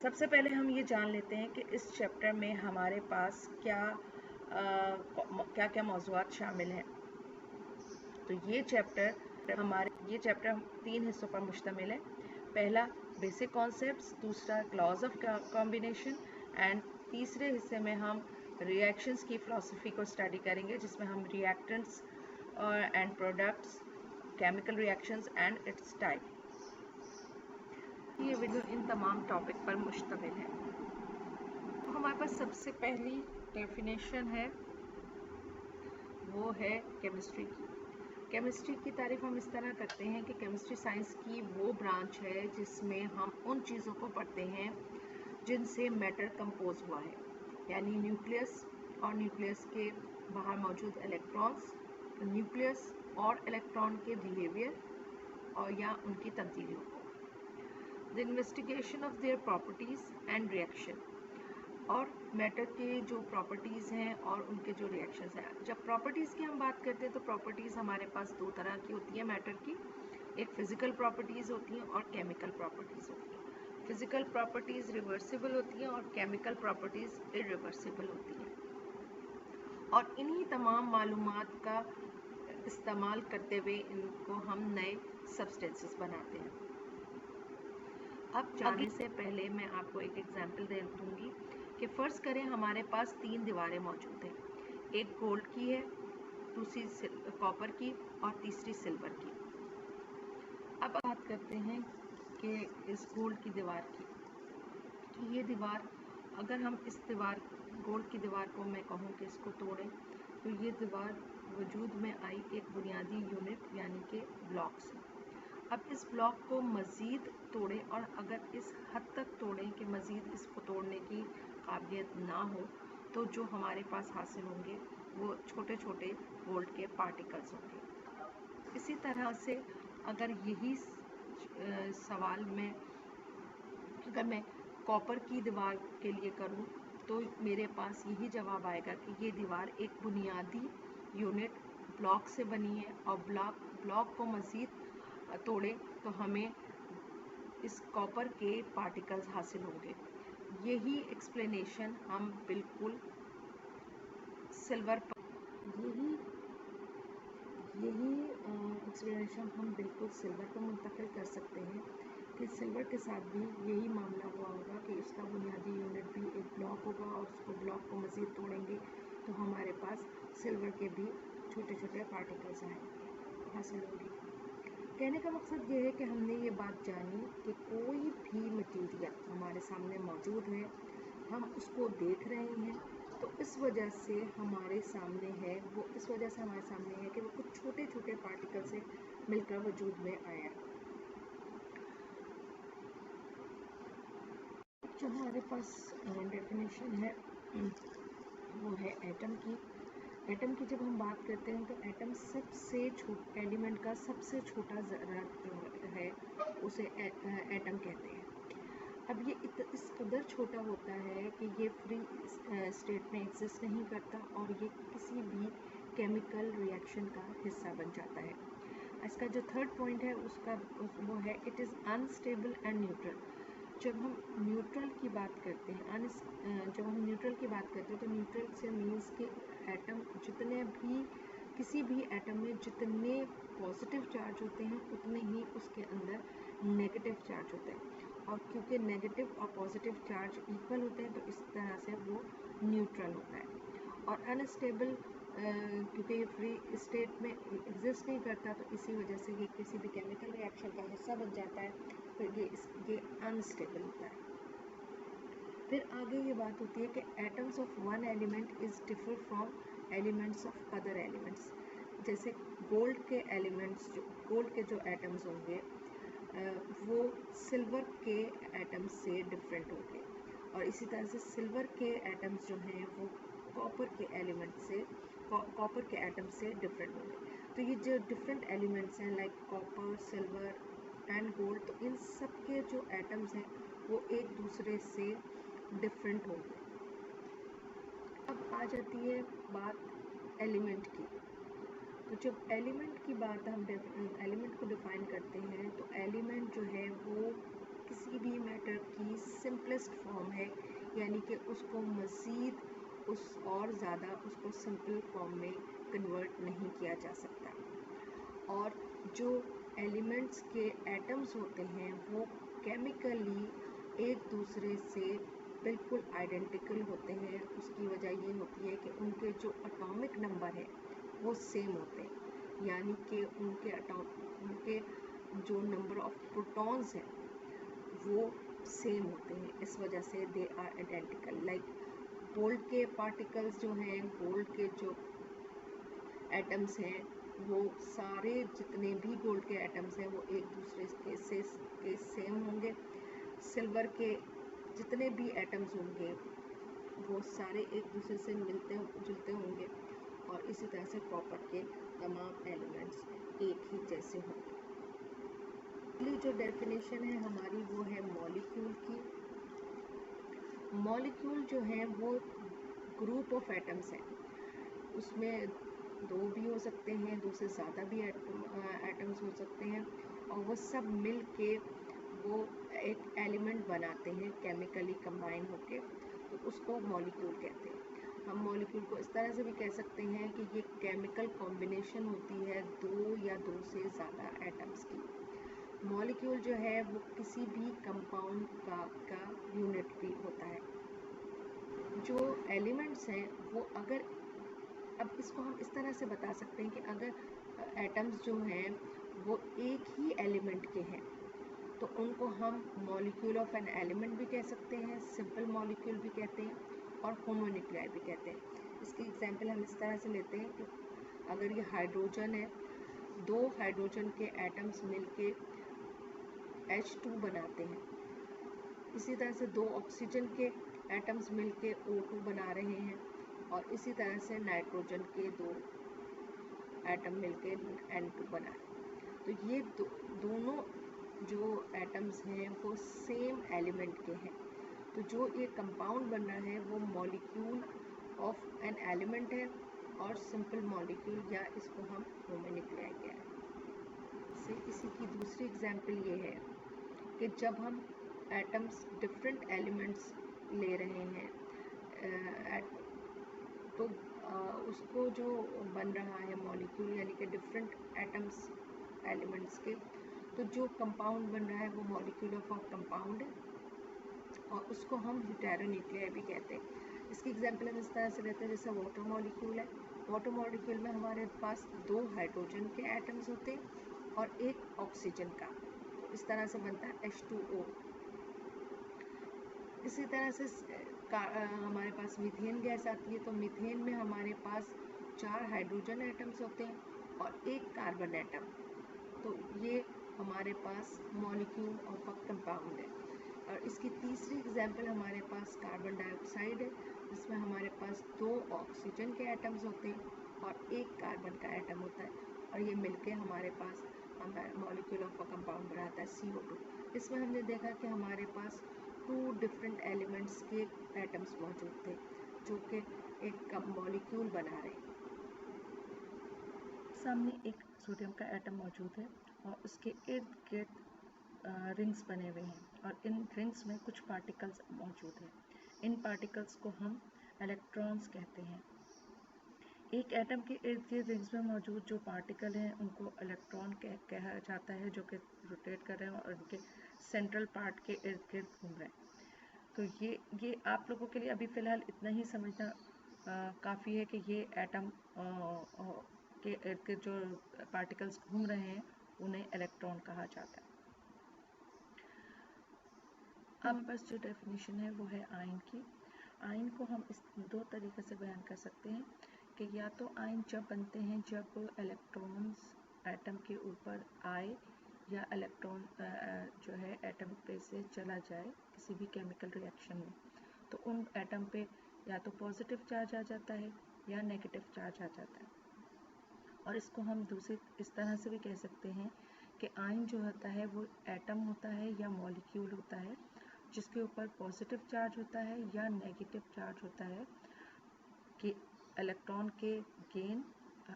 सबसे पहले हम ये जान लेते हैं कि इस चैप्टर में हमारे पास क्या क्या मौज़ूआत शामिल हैं। तो ये चैप्टर 3 हिस्सों पर मुश्तमिल है। पहला बेसिक कॉन्सेप्ट्स, दूसरा लॉज ऑफ कॉम्बिनेशन एंड तीसरे हिस्से में हम रिएक्शंस की फ़िलासफ़ी को स्टडी करेंगे, जिसमें हम reactants and products, chemical reactions and it's type. ये वीडियो इन तमाम टॉपिक पर मुश्तमिल है। तो हमारे पास सबसे पहली डेफिनेशन है, वो है केमिस्ट्री की। केमिस्ट्री की तारीफ हम इस तरह करते हैं कि केमिस्ट्री साइंस की वो ब्रांच है जिसमें हम उन चीज़ों को पढ़ते हैं जिनसे मैटर कंपोज हुआ है, यानी न्यूक्लियस और न्यूक्लियस के बाहर मौजूद इलेक्ट्रॉन्स, न्यूक्लियस और इलेक्ट्रॉन के बिहेवियर और या उनकी तब्दीलियों को, the investigation of their properties and reaction, और मैटर के जो प्रॉपर्टीज़ हैं और उनके जो रिएक्शंस हैं। जब प्रॉपर्टीज़ की हम बात करते हैं तो प्रॉपर्टीज़ हमारे पास दो तरह की होती है मैटर की, एक फिज़िकल प्रॉपर्टीज़ होती हैं और केमिकल प्रॉपर्टीज़ होती हैं। फिज़िकल प्रॉपर्टीज़ रिवर्सिबल होती हैं और केमिकल प्रॉपर्टीज़ इरिवर्सिबल होती हैं, और इन्हीं तमाम मालूमात का इस्तेमाल करते हुए इनको हम नए सब्सटेंसेस बनाते हैं। अब जाने से पहले मैं आपको एक एग्जांपल दे दूँगी कि फ़र्ज़ करें हमारे पास 3 दीवारें मौजूद हैं, एक गोल्ड की है, दूसरी कॉपर की और तीसरी सिल्वर की। अब बात करते हैं कि इस गोल्ड की दीवार की, कि ये दीवार, अगर हम इस दीवार गोल्ड की दीवार को मैं कहूँ कि इसको तोड़ें, तो ये दीवार वजूद में आई एक बुनियादी यूनिट यानी कि ब्लॉक से। अब इस ब्लॉक को मज़ीद तोड़ें, और अगर इस हद तक तोड़ें कि मज़ीद इसको तोड़ने की काबिलियत ना हो, तो जो हमारे पास हासिल होंगे वो छोटे छोटे गोल्ड के पार्टिकल्स होंगे। इसी तरह से अगर यही सवाल अगर मैं कॉपर की दीवार के लिए करूं, तो मेरे पास यही जवाब आएगा कि ये दीवार एक बुनियादी यूनिट ब्लॉक से बनी है, और ब्लॉक को मज़ीद तोड़ें तो हमें इस कॉपर के पार्टिकल्स हासिल होंगे। यही एक्सप्लेनेशन हम बिल्कुल सिल्वर पर मुंतकिल कर सकते हैं कि सिल्वर के साथ भी यही मामला हुआ होगा कि इसका बुनियादी यूनिट भी एक ब्लॉक होगा, और उसको ब्लॉक को मज़ीद तोड़ेंगे तो हमारे पास सिल्वर के भी छोटे छोटे पार्टिकल्स हासिल होंगे। कहने का मकसद ये है कि हमने ये बात जानी कि कोई भी मटीरियल हमारे सामने मौजूद है, हम उसको देख रहे हैं, तो इस वजह से हमारे सामने है कि वो कुछ छोटे छोटे पार्टिकल से मिलकर वजूद में आया। जो हमारे पास डेफिनेशन है वो है एटम की। एटम की जब हम बात करते हैं तो एटम एलिमेंट का सबसे छोटा ज़रा जो है उसे एटम कहते हैं। अब ये इस कदर छोटा होता है कि ये फ्री स्टेट में एग्जिस्ट नहीं करता, और ये किसी भी केमिकल रिएक्शन का हिस्सा बन जाता है। इसका जो थर्ड पॉइंट है वो है it is unstable and neutral. जब हम न्यूट्रल की बात करते हैं तो न्यूट्रल से मीन्स कि एटम किसी भी एटम में जितने पॉजिटिव चार्ज होते हैं उतने ही उसके अंदर नेगेटिव चार्ज होते हैं, और क्योंकि नेगेटिव और पॉजिटिव चार्ज इक्वल होते हैं तो इस तरह से वो न्यूट्रल होता है। और अनस्टेबल क्योंकि ये फ्री स्टेट में एग्जिस्ट नहीं करता, तो इसी वजह से ये किसी भी केमिकल रिएक्शन का हिस्सा बन जाता है, तो ये अनस्टेबल होता है। फिर आगे ये बात होती है कि atoms of one element is differ from elements of other elements. जैसे गोल्ड के जो एटम्स होंगे वो सिल्वर के एटम्स से डिफरेंट होंगे, और इसी तरह से सिल्वर के एटम्स जो हैं वो कॉपर के एटम से डिफरेंट होंगे। तो ये जो डिफरेंट एलिमेंट्स हैं like copper, silver and gold, तो इन सब के जो एटम्स हैं वो एक दूसरे से डिफरेंट होंगे। अब आ जाती है बात एलिमेंट की। तो जब एलिमेंट की बात हम एलिमेंट को डिफाइन करते हैं, तो एलिमेंट जो है वो किसी भी मैटर की सिंपलेस्ट फॉर्म है, यानी कि उसको मज़ीद उस और ज़्यादा उसको सिंपल फॉर्म में कन्वर्ट नहीं किया जा सकता। और जो एलिमेंट्स के एटम्स होते हैं वो केमिकली एक दूसरे से बिल्कुल आइडेंटिकल होते हैं। उसकी वजह ये होती है कि उनके जो एटॉमिक नंबर है वो सेम होते हैं, यानी कि उनके जो नंबर ऑफ प्रोटॉन्स हैं वो सेम होते हैं। इस वजह से they are identical. Like gold के पार्टिकल्स जो हैं, गोल्ड के जो एटम्स हैं, वो सारे जितने भी गोल्ड के एटम्स हैं वो एक दूसरे के सेम होंगे। सिल्वर के जितने भी एटम्स होंगे वो सारे एक दूसरे से मिलते जुलते होंगे, और इसी तरह से कॉपर के तमाम एलिमेंट्स एक ही जैसे होंगे। अगली जो डेफिनेशन है हमारी वो है मॉलिक्यूल की। मॉलिक्यूल जो है वो ग्रुप ऑफ एटम्स हैं। उसमें दो भी हो सकते हैं, दो से ज़्यादा भी एटम्स हो सकते हैं, और वो सब मिल के वो एक एलिमेंट बनाते हैं केमिकली कंबाइन होके, तो उसको मॉलिक्यूल कहते हैं। हम मॉलिक्यूल को इस तरह से भी कह सकते हैं कि ये केमिकल कॉम्बिनेशन होती है दो या दो से ज़्यादा एटम्स की। मॉलिक्यूल जो है वो किसी भी कंपाउंड का यूनिट भी होता है। जो एलिमेंट्स हैं वो अगर, अब इसको हम इस तरह से बता सकते हैं कि अगर एटम्स जो हैं वो एक ही एलिमेंट के हैं तो उनको हम मॉलिक्यूल ऑफ एन एलिमेंट भी कह सकते हैं, सिंपल मॉलिक्यूल भी कहते हैं, और होमोन्यूक्लियाई भी कहते हैं। इसकी एग्जांपल हम इस तरह से लेते हैं कि अगर ये हाइड्रोजन है, दो हाइड्रोजन के एटम्स मिलके H2 बनाते हैं। इसी तरह से दो ऑक्सीजन के एटम्स मिलके O2 बना रहे हैं, और इसी तरह से नाइट्रोजन के दो एटम मिलके N2 बना रहे हैं। तो ये दोनों जो एटम्स हैं वो सेम एलिमेंट के हैं। तो जो ये कंपाउंड बन रहा है वो मॉलिक्यूल ऑफ एन एलिमेंट है, और सिंपल मॉलिक्यूल, या इसको हम होमोन्यूक्लियाई कह रहे हैं। इसी की दूसरी एग्जांपल ये है कि जब हम एटम्स डिफरेंट एलिमेंट्स ले रहे हैं तो उसको जो बन रहा है मॉलिक्यूल, यानी कि डिफरेंट एटम्स एलिमेंट्स के, तो जो कंपाउंड बन रहा है वो मॉलिक्यूल ऑफ अ कंपाउंड है, और उसको हम हेटेरोन्यूक्लियाई भी कहते हैं। इसकी एग्जांपल हम इस तरह से लेते हैं, जैसे वाटर मॉलिक्यूल है। वाटर मॉलिक्यूल में हमारे पास दो हाइड्रोजन के एटम्स होते हैं और एक ऑक्सीजन का, तो इस तरह से बनता है H2O। इसी तरह से हमारे पास मीथेन गैस आती है, तो मीथेन में हमारे पास 4 हाइड्रोजन एटम्स होते हैं और एक कार्बन एटम, तो ये हमारे पास मॉलिक्यूल ऑफ अ कंपाउंड है। और इसकी तीसरी एग्जांपल हमारे पास कार्बन डाइऑक्साइड है, जिसमें हमारे पास 2 ऑक्सीजन के एटम्स होते हैं और एक कार्बन का एटम होता है, और ये मिलके हमारे पास मॉलिक्यूल ऑफ अ कंपाउंड बनाता है CO2। इसमें हमने देखा कि हमारे पास 2 डिफरेंट एलिमेंट्स के एटम्स मौजूद थे जो कि एक मॉलिक्यूल बना रहे हैं। सामने एक सोडियम का एटम मौजूद है और उसके इर्द गिर्द रिंग्स बने हुए हैं, और इन रिंग्स में कुछ पार्टिकल्स मौजूद हैं। इन पार्टिकल्स को हम इलेक्ट्रॉन्स कहते हैं। एक एटम के इर्द गिर्द रिंग्स में मौजूद जो पार्टिकल हैं उनको इलेक्ट्रॉन कहा जाता है, जो कि रोटेट कर रहे हैं और उनके सेंट्रल पार्ट के इर्द गिर्द घूम रहे हैं। तो ये आप लोगों के लिए अभी फ़िलहाल इतना ही समझना काफ़ी है कि ये एटम के इर्द गिर्द जो पार्टिकल्स घूम रहे हैं उन्हें इलेक्ट्रॉन कहा जाता है। अब बस जो डेफिनेशन है वो है आयन की। आयन को हम इस 2 तरीके से बयान कर सकते हैं कि या तो आयन जब बनते हैं जब इलेक्ट्रॉन्स एटम के ऊपर आए, या इलेक्ट्रॉन जो है एटम पे से चला जाए किसी भी केमिकल रिएक्शन में, तो उन एटम पे या तो पॉजिटिव चार्ज आ जाता है या नेगेटिव चार्ज आ जाता है। और इसको हम दूसरी इस तरह से भी कह सकते हैं कि आयन जो होता है वो एटम होता है या मॉलिक्यूल होता है जिसके ऊपर पॉजिटिव चार्ज होता है या नेगेटिव चार्ज होता है, कि इलेक्ट्रॉन के गेन,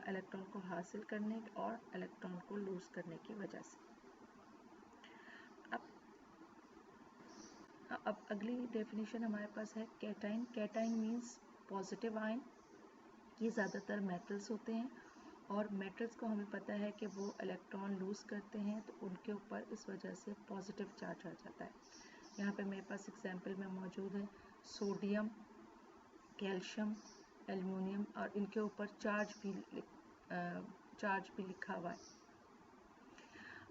इलेक्ट्रॉन को हासिल करने और इलेक्ट्रॉन को लूज करने की वजह से। अब अब अगली डेफिनेशन हमारे पास है cation. Cation means positive ion. ये ज़्यादातर मेटल्स होते हैं और मेटल्स को हमें पता है कि वो इलेक्ट्रॉन लूज़ करते हैं तो उनके ऊपर इस वजह से पॉजिटिव चार्ज आ जाता है। यहाँ पे मेरे पास एग्जाम्पल में मौजूद है सोडियम, कैल्शियम, एल्युमिनियम और इनके ऊपर चार्ज भी लिखा हुआ है।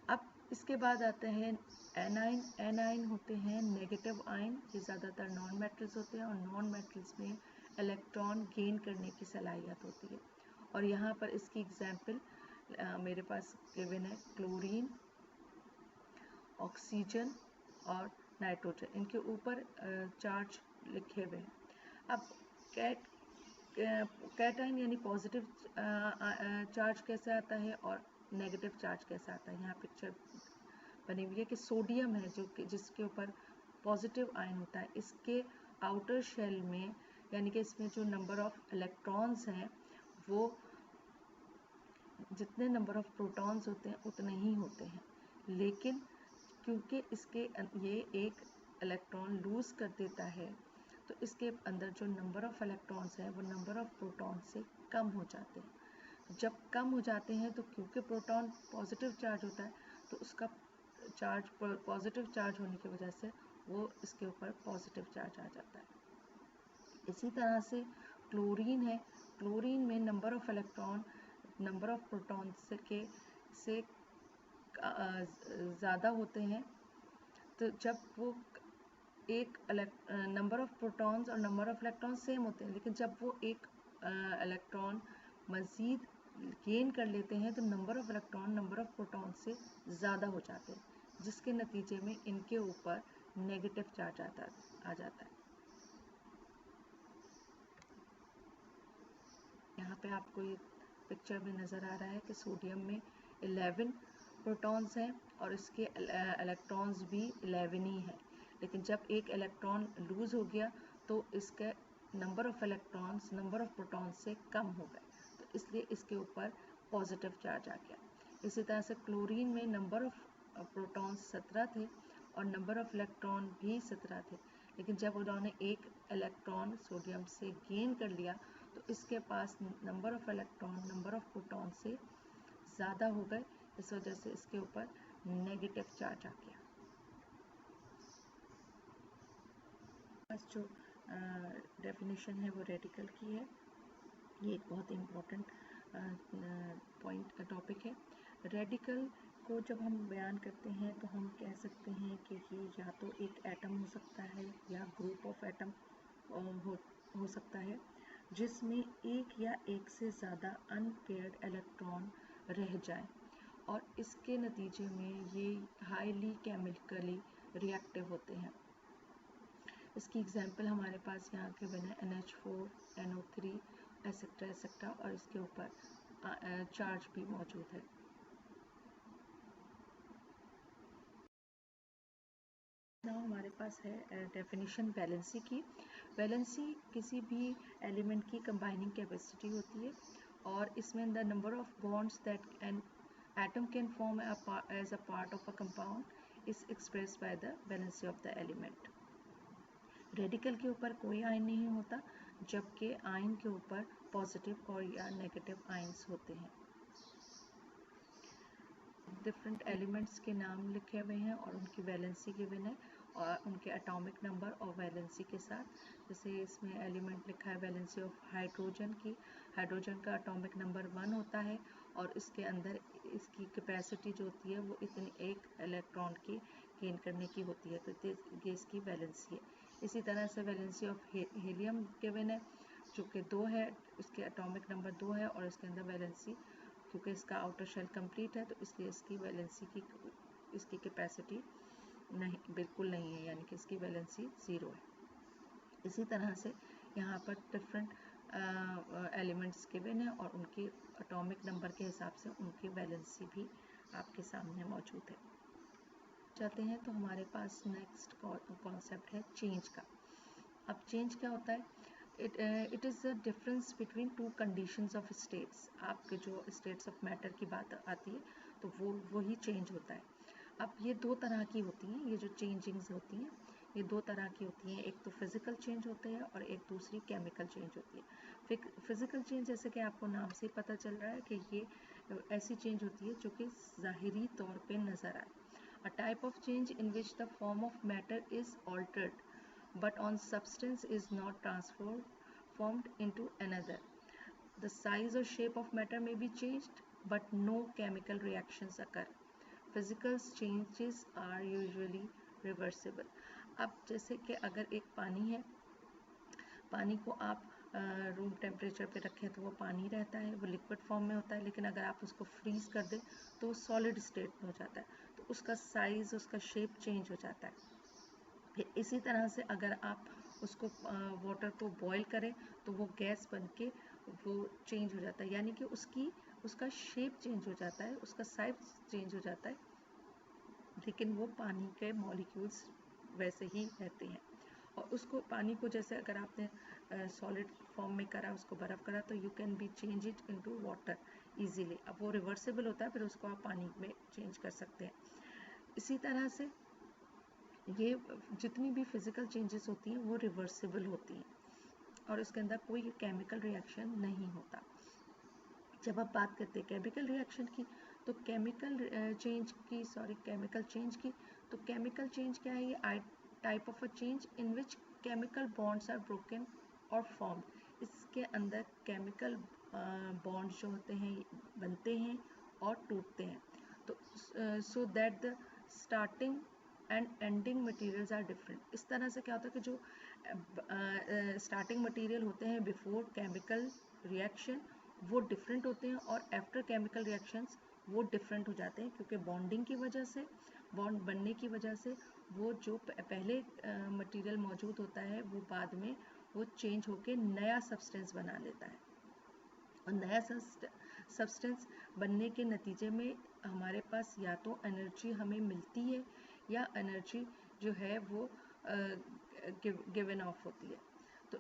अब इसके बाद आते हैं एनाइन। एनाइन होते हैं नेगेटिव आयन। ये ज़्यादातर नॉन मेटल्स होते हैं और नॉन मेटल्स में इलेक्ट्रॉन गेन करने की सलाहियत होती है। और यहाँ पर इसकी एग्जाम्पल मेरे पास गिवन है क्लोरीन, ऑक्सीजन और नाइट्रोजन। इनके ऊपर चार्ज लिखे हुए हैं। अब कैटाइन यानी पॉजिटिव चार्ज कैसे आता है और नेगेटिव चार्ज कैसे आता है। यहाँ पिक्चर बनी हुई है कि सोडियम है जो कि जिसके ऊपर पॉजिटिव आयन होता है, इसके आउटर शेल में यानी कि इसमें जो नंबर ऑफ इलेक्ट्रॉन्स हैं वो जितने नंबर ऑफ प्रोटॉन्स होते हैं उतने ही होते हैं, लेकिन क्योंकि ये एक इलेक्ट्रॉन लूज़ कर देता है तो इसके अंदर जो नंबर ऑफ इलेक्ट्रॉन्स हैं वो नंबर ऑफ प्रोटॉन से कम हो जाते हैं। जब कम हो जाते हैं तो क्योंकि प्रोटॉन पॉजिटिव चार्ज होता है तो उसका चार्ज पॉजिटिव चार्ज होने की वजह से वो इसके ऊपर पॉजिटिव चार्ज आ जाता है। इसी तरह से क्लोरीन है। क्लोरीन में number of electron number of proton से ज़्यादा होते हैं, तो जब वो एक नंबर ऑफ प्रोटॉन्स और नंबर ऑफ इलेक्ट्रॉन सेम होते हैं, लेकिन जब वो एक इलेक्ट्रॉन मज़ीद गेन कर लेते हैं तो number of electron number of proton से ज़्यादा हो जाते हैं, जिसके नतीजे में इनके ऊपर नेगेटिव चार्ज आ जाता है। यहाँ पे आपको ये पिक्चर में नज़र आ रहा है कि सोडियम में 11 प्रोटॉन्स हैं और इसके इलेक्ट्रॉन्स भी 11 ही हैं, लेकिन जब एक इलेक्ट्रॉन लूज़ हो गया तो इसके number of electrons number of protons से कम हो गए, तो इसलिए इसके ऊपर पॉजिटिव चार्ज आ गया। इसी तरह से क्लोरीन में नंबर ऑफ प्रोटॉन्स 17 थे और नंबर ऑफ इलेक्ट्रॉन भी 17 थे, लेकिन जब उन्होंने एक इलेक्ट्रॉन सोडियम से गेन कर लिया तो इसके पास number of electron number of proton से ज़्यादा हो गए, इस वजह से इसके ऊपर नेगेटिव चार्ज आ गया। बस जो डेफिनेशन है वो रेडिकल की है। ये एक बहुत इम्पोर्टेंट टॉपिक है। रेडिकल को जब हम बयान करते हैं तो हम कह सकते हैं कि ये या तो एक एटम हो सकता है या ग्रुप ऑफ एटम हो सकता है जिसमें एक या एक से ज़्यादा अनपेयर्ड इलेक्ट्रॉन रह जाए और इसके नतीजे में ये हाईली केमिकली रिएक्टिव होते हैं। इसकी एग्जांपल हमारे पास यहाँ के बने NH4, NO3 एसेट्रा और इसके ऊपर चार्ज भी मौजूद है। नाउ हमारे पास है डेफिनेशन वैलेंसी की। वैलेंसी किसी भी एलिमेंट की कंबाइनिंग कैपेसिटी होती है और इसमें the number of bonds that an atom can form as a part of a compound is expressed by the valency of the element. Radical के ऊपर कोई आयन नहीं होता, जबकि आयन के ऊपर पॉजिटिव और या नेगेटिव आयन्स होते हैं। डिफरेंट एलिमेंट्स के नाम लिखे हुए हैं और उनकी वैलेंसी गिवन है और उनके एटॉमिक नंबर और वैलेंसी के साथ। जैसे इसमें एलिमेंट लिखा है वैलेंसी ऑफ हाइड्रोजन की। हाइड्रोजन का एटॉमिक नंबर 1 होता है और इसके अंदर इसकी कैपेसिटी जो होती है वो इतनी एक इलेक्ट्रॉन की गेन करने की होती है, तो ये इसकी वैलेंसी है। इसी तरह से वैलेंसी ऑफ हीलियम गिवन है जो कि 2 है, उसके एटॉमिक नंबर 2 है और इसके अंदर वैलेंसी क्योंकि इसका आउटर शेल कंप्लीट है तो इसलिए इसकी वैलेंसी की इसकी कैपेसिटी नहीं बिल्कुल नहीं है, यानी कि इसकी वैलेंसी 0 है। इसी तरह से यहाँ पर डिफरेंट एलिमेंट्स गिवन है और उनके एटॉमिक नंबर के हिसाब से उनकी वैलेंसी भी आपके सामने मौजूद है। जाते हैं तो हमारे पास नेक्स्ट कॉन्सेप्ट है चेंज का। अब चेंज क्या होता है? It is the difference between two conditions of states. आपके जो स्टेट्स ऑफ मैटर की बात आती है तो वही चेंज होता है। अब ये 2 तरह की होती हैं, ये जो चेंजिंग्स होती हैं ये दो तरह की होती हैं, एक तो फिज़िकल चेंज होते हैं और एक दूसरी केमिकल चेंज होती है। फिज़िकल चेंज जैसे कि आपको नाम से ही पता चल रहा है कि ये ऐसी चेंज होती है जो कि ज़ाहिरी तौर पे नज़र आए। A type of change in which the form of matter is altered but on substance is not transformed into another. The size or shape of matter may be changed, but no chemical reactions occur. Physical changes are usually reversible. अब जैसे कि अगर एक पानी है, पानी को आप रूम टेम्परेचर पे रखें तो वो पानी रहता है, वो लिक्विड फॉर्म में होता है, लेकिन अगर आप उसको फ्रीज़ कर दें तो सॉलिड स्टेट में हो जाता है, तो उसका साइज़, उसका शेप चेंज हो जाता है। फिर इसी तरह से अगर आप उसको वाटर को बॉईल करें तो वो गैस बन के वो चेंज हो जाता है, यानी कि उसका शेप चेंज हो जाता है, उसका साइज चेंज हो जाता है, लेकिन वो पानी के मॉलिक्यूल्स वैसे ही रहते हैं। और उसको पानी को जैसे अगर आपने सॉलिड फॉर्म में करा, उसको बर्फ़ करा, तो you can be change it into water easily. अब वो रिवर्सिबल होता है, फिर उसको आप पानी में चेंज कर सकते हैं। इसी तरह से ये जितनी भी फिज़िकल चेंजेस होती हैं वो रिवर्सिबल होती हैं और उसके अंदर कोई केमिकल रिएक्शन नहीं होता। जब आप बात करते हैं केमिकल रिएक्शन की, तो केमिकल चेंज की, तो केमिकल चेंज क्या है? ये type of a change in which chemical bonds are broken और फॉर्म्ड। इसके अंदर केमिकल बॉन्ड्स जो होते हैं बनते हैं और टूटते हैं, तो so that the starting and ending materials are different. इस तरह से क्या होता है कि जो स्टार्टिंग मटेरियल होते हैं बिफोर केमिकल रिएक्शन वो डिफरेंट होते हैं और आफ्टर केमिकल रिएक्शंस वो डिफरेंट हो जाते हैं, क्योंकि बॉन्डिंग की वजह से, बॉन्ड बनने की वजह से वो जो पहले मटेरियल मौजूद होता है वो बाद में वो चेंज होके नया सब्सटेंस बना लेता है। और नया सब्सटेंस बनने के नतीजे में हमारे पास या तो एनर्जी हमें मिलती है या एनर्जी जो है वो गिवन ऑफ होती है। तो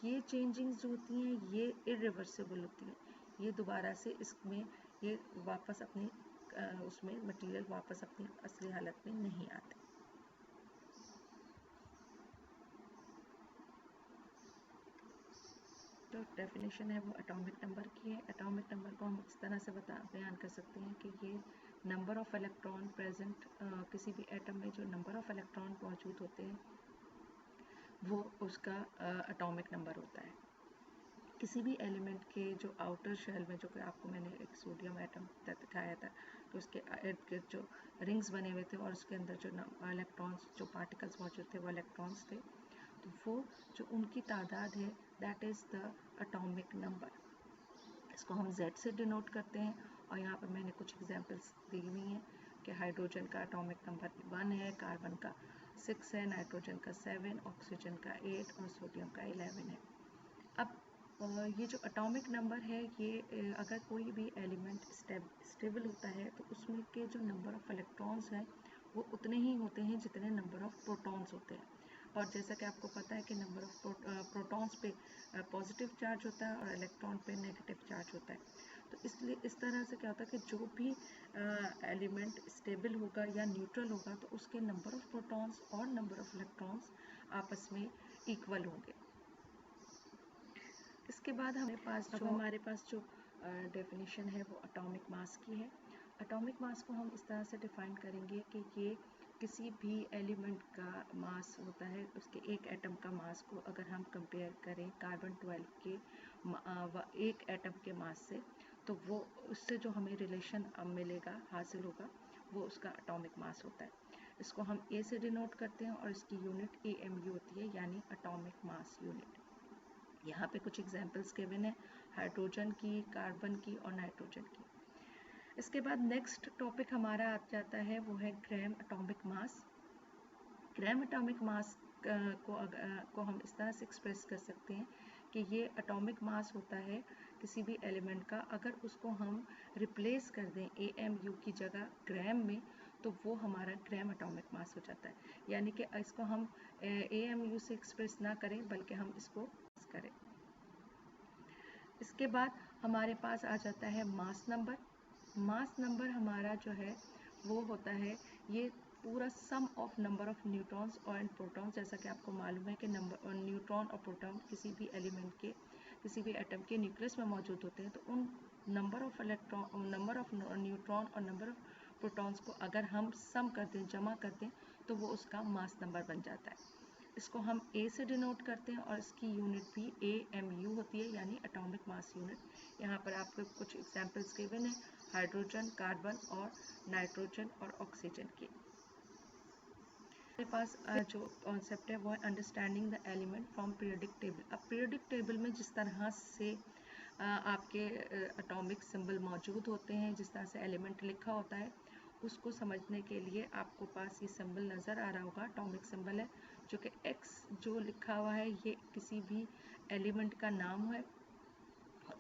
ये चेंजिंग्स जो होती हैं ये इरिवर्सिबल होती हैं, ये दोबारा से इसमें ये वापस अपनी उसमें मटेरियल वापस अपनी असली हालत में नहीं आते। जो डेफिनेशन है वो एटॉमिक नंबर की है। एटॉमिक नंबर को हम इस तरह से बयान कर सकते हैं कि ये नंबर ऑफ इलेक्ट्रॉन प्रेजेंट, किसी भी एटम में जो नंबर ऑफ इलेक्ट्रॉन मौजूद होते हैं वो उसका एटॉमिक नंबर होता है। किसी भी एलिमेंट के जो आउटर शेल में, जो कि आपको मैंने एक सोडियम एटम दिखाया था, तो उसके इर्द गिर्द जो रिंग्स बने हुए थे और उसके अंदर जो इलेक्ट्रॉन्स, जो पार्टिकल्स मौजूद थे वो इलेक्ट्रॉन्स थे, तो वो जो उनकी तादाद है that is the atomic number. इसको हम Z से डिनोट करते हैं और यहाँ पर मैंने कुछ एग्जांपल्स दी हुई हैं कि हाइड्रोजन का एटॉमिक नंबर 1 है, कार्बन का 6 है, नाइट्रोजन का 7, ऑक्सीजन का 8 और सोडियम का 11 है। अब ये जो एटॉमिक नंबर है ये अगर कोई भी एलिमेंट स्टेबल होता है तो उसमें के जो नंबर ऑफ़ इलेक्ट्रॉन्स हैं वो उतने ही होते हैं जितने नंबर ऑफ़ प्रोटॉन्स होते हैं। और जैसा कि आपको पता है कि नंबर ऑफ़ प्रोटॉन्स पे पॉजिटिव चार्ज होता है और इलेक्ट्रॉन पे नेगेटिव चार्ज होता है। तो इसलिए इस तरह से क्या होता है कि जो भी एलिमेंट स्टेबल होगा या न्यूट्रल होगा तो उसके नंबर ऑफ़ प्रोटॉन्स और नंबर ऑफ़ इलेक्ट्रॉन्स आपस में इक्वल होंगे। इसके बाद हमारे पास जो डेफिनेशन है वो एटॉमिक मास की है। एटॉमिक मास को हम इस तरह से डिफाइन करेंगे कि ये किसी भी एलिमेंट का मास होता है, उसके एक एटम का मास को अगर हम कंपेयर करें कार्बन 12 के एक एटम के मास से, तो वो उससे जो हमें रिलेशन मिलेगा, हासिल होगा, वो उसका एटॉमिक मास होता है। इसको हम A से डिनोट करते हैं और इसकी यूनिट AMU होती है, यानी एटॉमिक मास यूनिट। यहाँ पे कुछ एग्जांपल्स गिवन है हाइड्रोजन की, कार्बन की और नाइट्रोजन की। इसके बाद नेक्स्ट टॉपिक हमारा आ जाता है वो है gram atomic mass. Gram atomic mass को हम इस तरह से एक्सप्रेस कर सकते हैं कि ये एटॉमिक मास होता है किसी भी एलिमेंट का, अगर उसको हम रिप्लेस कर दें AMU की जगह ग्राम में, तो वो हमारा ग्राम एटॉमिक मास हो जाता है। यानी कि इसको हम AMU से एक्सप्रेस ना करें बल्कि हम इसको करें। इसके बाद हमारे पास आ जाता है मास नंबर। मास नंबर हमारा जो है वो होता है, ये पूरा सम ऑफ नंबर ऑफ न्यूट्रॉन्स और एंड प्रोटॉन्स, जैसा कि आपको मालूम है कि नंबर न्यूट्रॉन और प्रोटॉन किसी भी एलिमेंट के, किसी भी एटम के न्यूक्लियस में मौजूद होते हैं, तो उन number of electron, number of neutron और नंबर ऑफ प्रोटॉन्स को अगर हम सम कर दें, जमा कर दें, तो वो उसका मास नंबर बन जाता है। इसको हम ए से डिनोट करते हैं और इसकी यूनिट भी AMU होती है, यानी एटॉमिक मास यूनिट। यहाँ पर आपको कुछ एग्जांपल्स गिवन है, हाइड्रोजन, कार्बन और नाइट्रोजन और ऑक्सीजन के। हमारे पास जो कॉन्सेप्ट है वो है understanding the element from periodic table. अब पीरियोडिक टेबल में जिस तरह से आपके एटॉमिक सिंबल मौजूद होते हैं, जिस तरह से एलिमेंट लिखा होता है, उसको समझने के लिए आपको पास ये सिंबल नज़र आ रहा होगा, एटॉमिक सिंबल है, जो कि X जो लिखा हुआ है ये किसी भी एलिमेंट का नाम है।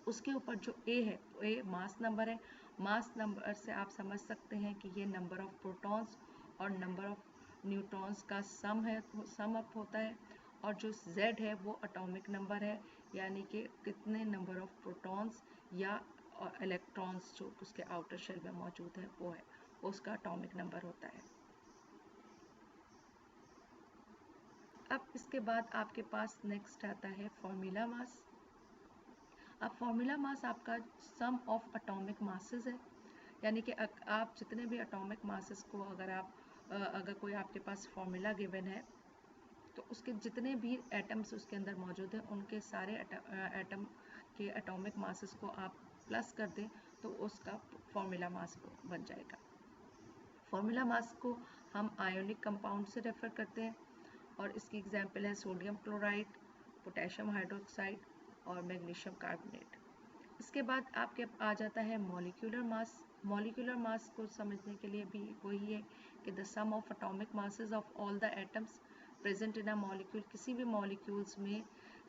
उसके ऊपर जो A है, A मास नंबर है। मास नंबर से आप समझ सकते हैं कि ये नंबर ऑफ प्रोटॉन्स और नंबर ऑफ न्यूट्रॉन्स का सम है, सम अप होता है। और जो Z है वो एटॉमिक नंबर है, यानी कि कितने नंबर ऑफ प्रोटॉन्स या इलेक्ट्रॉन्स जो उसके आउटर शेल में मौजूद है वो है, उसका एटॉमिक नंबर होता है। अब इसके बाद आपके पास नेक्स्ट आता है फॉर्मूला मास। अब फॉर्मूला मास आपका सम ऑफ एटॉमिक मासेस है, यानी कि आप जितने भी एटॉमिक मासेस को अगर कोई आपके पास फॉर्मूला गिवन है, तो उसके जितने भी एटम्स उसके अंदर मौजूद हैं, उनके सारे एटम के एटॉमिक मासेस को आप प्लस कर दें तो उसका फॉर्मूला मास बन जाएगा। फॉर्मूला मास को हम आयोनिक कंपाउंड से रेफर करते हैं और इसकी एग्जांपल है सोडियम क्लोराइड, पोटेशियम हाइड्रोक्साइड और मैग्नीशियम कार्बोनेट। इसके बाद आपके आ जाता है मॉलिक्यूलर मास। मॉलिक्यूलर मास को समझने के लिए भी वही है कि the sum of atomic masses of all the atoms present in a molecule. किसी भी मॉलिक्यूल्स में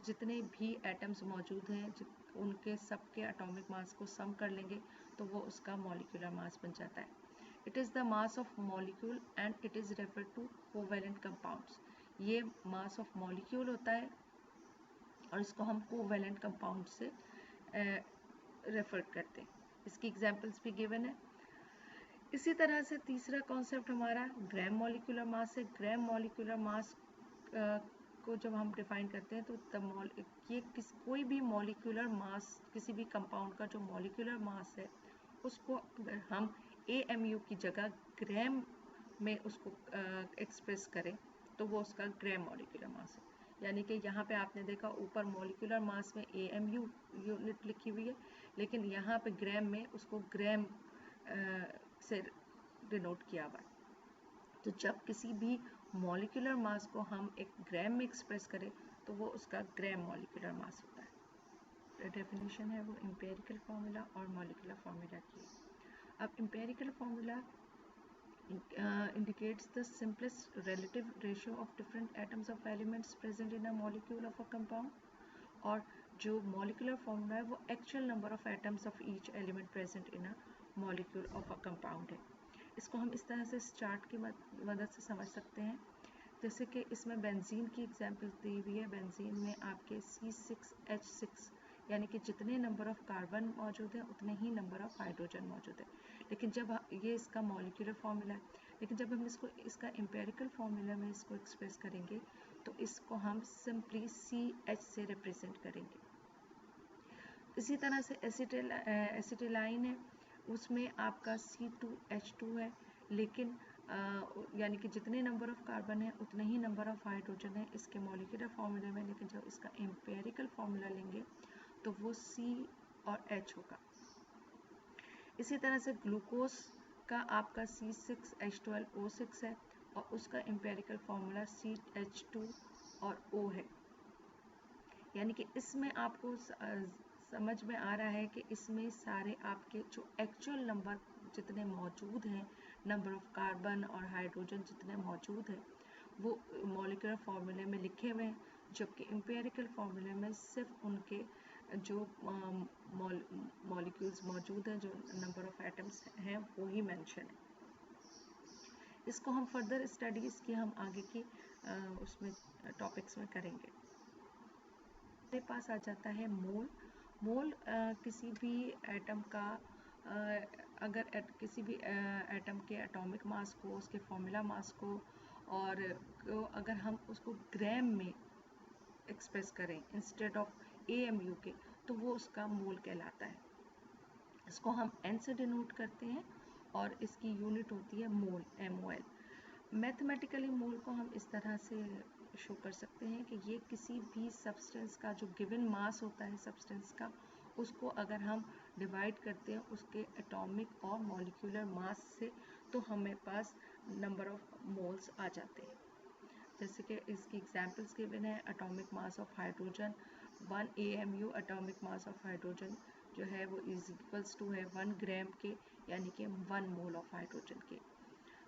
जितने भी एटम्स मौजूद हैं, उनके सबके एटॉमिक मास को सम कर लेंगे तो वो उसका मॉलिक्यूलर मास बन जाता है। It is the mass of molecule and it is refer to covalent compounds. ये मास ऑफ मॉलिक्यूल होता है और इसको हम कोवैलेंट कंपाउंड से रेफर करते हैं। इसकी एग्जांपल्स भी गिवन है। इसी तरह से तीसरा कॉन्सेप्ट हमारा ग्राम मॉलिक्यूलर मास है। ग्राम मॉलिक्यूलर मास को जब हम डिफाइन करते हैं तो ये कोई भी मॉलिक्यूलर मास, किसी भी कंपाउंड का जो मॉलिक्यूलर मास है, उसको अगर हम AMU की जगह ग्राम में उसको एक्सप्रेस करें तो वो उसका ग्राम मॉलिक्यूलर मास है। यानी कि यहाँ पे आपने देखा ऊपर मॉलिक्यूलर मास में AMU यूनिट लिखी हुई है, लेकिन यहाँ पे ग्राम में उसको ग्राम से डिनोट किया हुआ है। तो जब किसी भी मॉलिक्यूलर मास को हम एक ग्राम में एक्सप्रेस करें तो वो उसका ग्राम मॉलिक्यूलर मास होता है। डेफिनेशन है वो एम्पिरिकल फार्मूला और मॉलिक्यूलर फार्मूला की। अब empirical formula indicates the simplest relative ratio of different atoms of elements present in a molecule of a compound, और जो molecular formula है वो actual number of atoms of each element present in a molecule of a compound है। इसको हम इस तरह से इस चार्ट की मदद से समझ सकते हैं, जैसे कि इसमें बेंजीन की एग्जांपल दी हुई है। बेंजीन में आपके C6H6 यानी कि जितने नंबर ऑफ कार्बन मौजूद है उतने ही नंबर ऑफ हाइड्रोजन मौजूद है। लेकिन जब ये इसका मॉलिक्यूलर फार्मूला है, लेकिन जब हम इसका एम्पिरिकल फार्मूला में इसको एक्सप्रेस करेंगे तो इसको हम सिंपली CH से रिप्रेजेंट करेंगे। इसी तरह से एसिटिलाइन है, उसमें आपका C2H2 है, लेकिन यानी कि जितने नंबर ऑफ कार्बन है उतने ही नंबर ऑफ हाइड्रोजन है इसके मॉलिक्यूलर फार्मूले में, लेकिन जब इसका एम्पिरिकल फार्मूला लेंगे तो वो C और H होगा। इसी तरह से ग्लूकोज का आपका C6H12O6 है और उसका एम्पिरिकल फार्मूला CH2 और O है। यानी कि इसमें आपको समझ में आ रहा है कि इसमें सारे आपके जो एक्चुअल नंबर जितने मौजूद हैं, नंबर ऑफ कार्बन और हाइड्रोजन जितने मौजूद हैं, वो मॉलिक्यूलर फार्मूले में लिखे हुए हैं, जबकि एम्पिरिकल फार्मूले में सिर्फ उनके जो मॉलिक्यूल्स मौजूद हैं, जो नंबर ऑफ एटम्स हैं, वो ही मेंशन है। इसको हम फर्दर स्टडी इसकी हम आगे की उसमें टॉपिक्स में करेंगे। हमारे पास आ जाता है मोल। मोल किसी भी एटम का अगर किसी भी एटम के एटॉमिक मास को, उसके फॉर्मूला मास को और अगर हम उसको ग्राम में एक्सप्रेस करें इंस्टेड ऑफ AMU के, तो वो उसका मोल कहलाता है। इसको हम N से डिनोट करते हैं और इसकी यूनिट होती है मोल, MOL। मैथमेटिकली मोल को हम इस तरह से शो कर सकते हैं कि ये किसी भी सब्सटेंस का जो गिवन मास होता है सब्सटेंस का, उसको अगर हम डिवाइड करते हैं उसके एटॉमिक और मॉलिक्यूलर मास से, तो हमें पास नंबर ऑफ मोल्स आ जाते हैं। जैसे कि इसकी एग्जांपल्स गिवन है, atomic mass of hydrogen 1 AMU atomic mass of hydrogen जो है वो इज इक्वल्स टू है 1 ग्राम के, यानी कि 1 मोल ऑफ हाइड्रोजन के।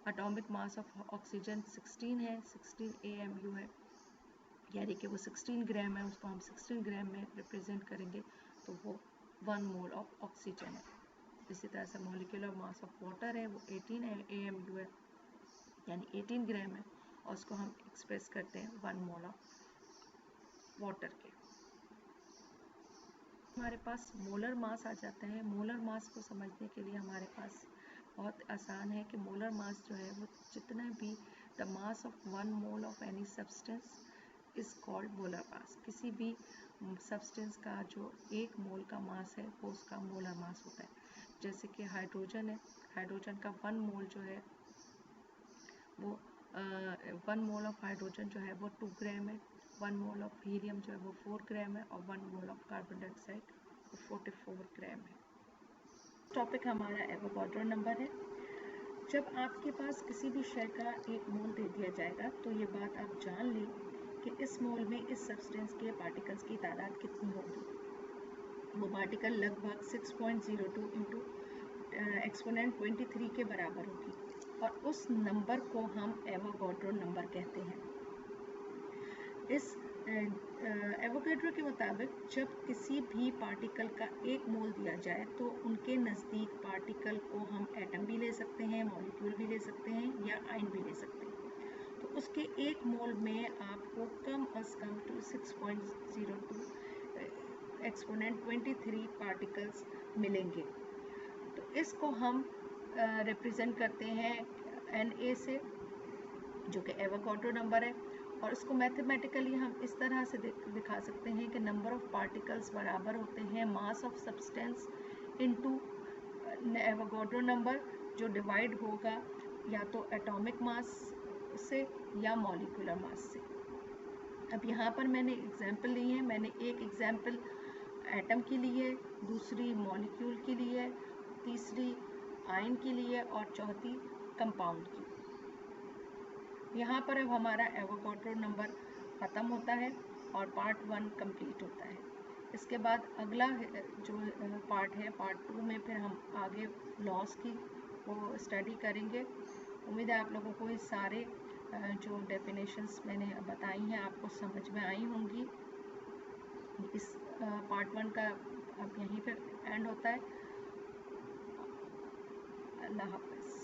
एटॉमिक मास ऑफ ऑक्सीजन 16 है, 16 AMU है, यानी कि वो 16 ग्राम है, उसको हम 16 ग्राम में रिप्रेजेंट करेंगे तो वो 1 मोल ऑफ ऑक्सीजन है। इसी तरह से मॉलिक्यूलर मास ऑफ वाटर है, वो 18 AMU है, यानी 18 ग्राम है, और उसको हम एक्सप्रेस करते हैं 1 मोल ऑफ वाटर के। हमारे पास मोलर मास आ जाता है। मोलर मास को समझने के लिए हमारे पास बहुत आसान है कि मोलर मास जो है वो जितना भी the mass of 1 mole of any substance is called molar mass. किसी भी सब्सटेंस का जो 1 मोल का मास है वो उसका मोलर मास होता है। जैसे कि हाइड्रोजन है, हाइड्रोजन का 1 मोल जो है वो 1 मोल ऑफ हाइड्रोजन जो है वो 2 ग्राम है, 1 मोल ऑफ हीलियम जो है वो 4 ग्राम है, और 1 मोल ऑफ कार्बन डाइऑक्साइड वो 44 ग्राम है। टॉपिक हमारा एवोगाड्रो नंबर है। जब आपके पास किसी भी शय का 1 मोल दे दिया जाएगा तो ये बात आप जान लें कि इस मोल में इस सब्सटेंस के पार्टिकल्स की तादाद कितनी होगी। वो पार्टिकल लगभग 6.02 इंटू एक्सपोनेंट 23 के बराबर होगी, और उस नंबर को हम एवोगाड्रो नंबर कहते हैं। इस एवोगाड्रो के मुताबिक जब किसी भी पार्टिकल का 1 मोल दिया जाए तो उनके नज़दीक पार्टिकल को हम एटम भी ले सकते हैं, मॉलिक्यूल भी ले सकते हैं, या आयन भी ले सकते हैं। तो उसके 1 मोल में आपको कम अज़ कम टू 6.02 एक्सपोनेंट 23 पार्टिकल्स मिलेंगे। तो इसको हम रिप्रेजेंट करते हैं Na से, जो कि एवोगाड्रो नंबर है, और इसको मैथमेटिकली हम इस तरह से दिखा सकते हैं कि नंबर ऑफ पार्टिकल्स बराबर होते हैं mass of substance into Avogadro number, जो डिवाइड होगा या तो एटॉमिक मास से या मॉलिक्यूलर मास से। अब यहाँ पर मैंने एग्जांपल ली है। मैंने एक एग्जांपल एटम की ली है, दूसरी मॉलिक्यूल की ली है, तीसरी आयन की ली है, और चौथी कंपाउंड की। यहाँ पर अब हमारा एवोगाड्रो नंबर ख़त्म होता है और पार्ट 1 कंप्लीट होता है। इसके बाद अगला जो पार्ट है, पार्ट 2 में फिर हम आगे लॉस की वो स्टडी करेंगे। उम्मीद है आप लोगों को ये सारे जो डेफिनेशंस मैंने बताई हैं आपको समझ में आई होंगी। इस पार्ट 1 का अब यहीं पर एंड होता है। अल्लाह हाफ़िज़।